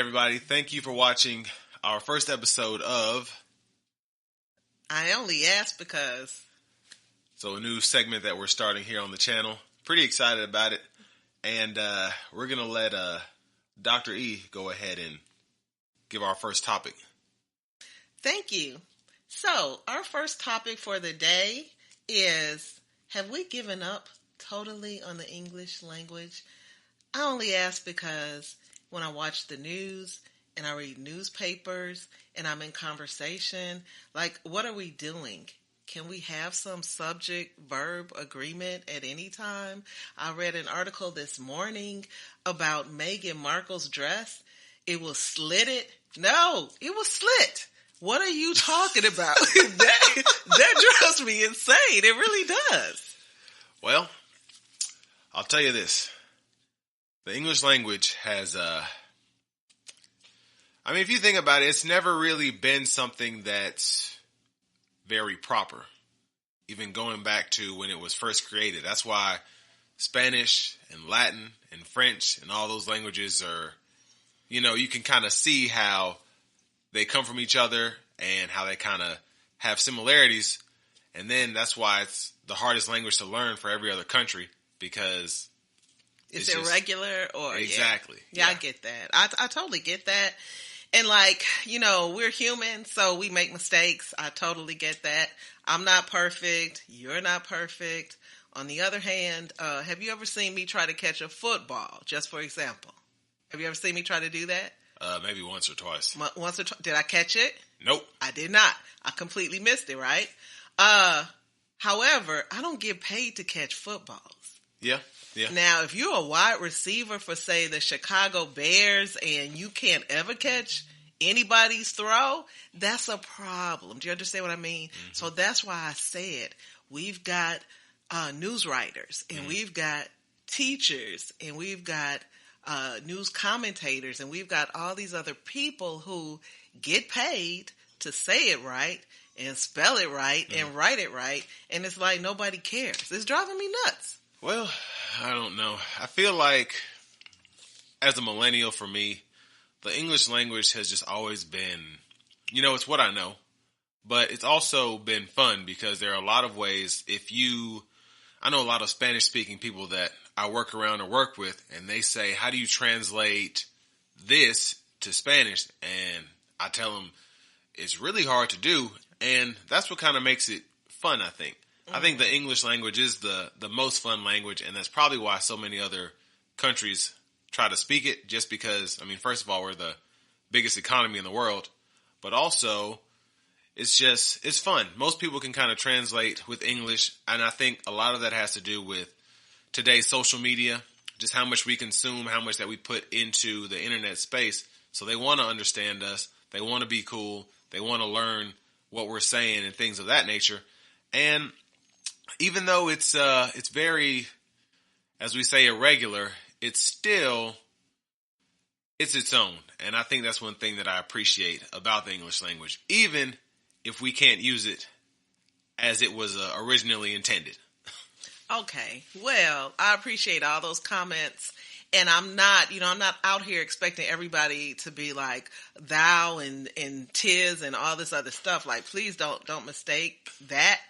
Everybody, thank you for watching our first episode of I Only Asked Because. So a new segment that we're starting here on the channel. Pretty excited about it. And we're going to let Dr. E go ahead and give our first topic. Thank you. So our first topic for the day is, have we given up totally on the English language? I only ask because when I watch the news and I read newspapers and I'm in conversation, like, what are we doing? Can we have some subject-verb agreement at any time? I read an article this morning about Meghan Markle's dress. It was slitted. No, it was slit. What are you talking about? that drives me insane. It really does. Well, I'll tell you this. The English language has, if you think about it, it's never really been something that's very proper. Even going back to when it was first created. That's why Spanish and Latin and French and all those languages are, you can kind of see how they come from each other and how they kind of have similarities. And then that's why it's the hardest language to learn for every other country, because it's irregular or exactly. Yeah, I get that. I totally get that. And we're human, so we make mistakes. I totally get that. I'm not perfect. You're not perfect. On the other hand, have you ever seen me try to catch a football, just for example? Have you ever seen me try to do that? Maybe once or twice. Once or twice. Did I catch it? Nope. I did not. I completely missed it, right? However, I don't get paid to catch footballs. Yeah. Now, if you're a wide receiver for, say, the Chicago Bears and you can't ever catch anybody's throw, that's a problem. Do you understand what I mean? Mm-hmm. So that's why I said we've got news writers and we've got teachers and we've got news commentators and we've got all these other people who get paid to say it right and spell it right and write it right. And it's like nobody cares. It's driving me nuts. Well, I don't know. I feel like as a millennial, for me, the English language has just always been, it's what I know, but it's also been fun because there are a lot of ways. I know a lot of Spanish speaking people that I work around or work with, and they say, how do you translate this to Spanish? And I tell them it's really hard to do. And that's what kind of makes it fun, I think. I think the English language is the most fun language, and that's probably why so many other countries try to speak it, just because, first of all, we're the biggest economy in the world, but also it's fun. Most people can kind of translate with English, and I think a lot of that has to do with today's social media, just how much we consume, how much that we put into the internet space. So they want to understand us. They want to be cool. They want to learn what we're saying and things of that nature. And even though it's very, as we say, irregular, it's its own. And I think that's one thing that I appreciate about the English language, even if we can't use it as it was originally intended. Okay. Well, I appreciate all those comments. And I'm not out here expecting everybody to be like thou and tis and all this other stuff. Like, please don't mistake that.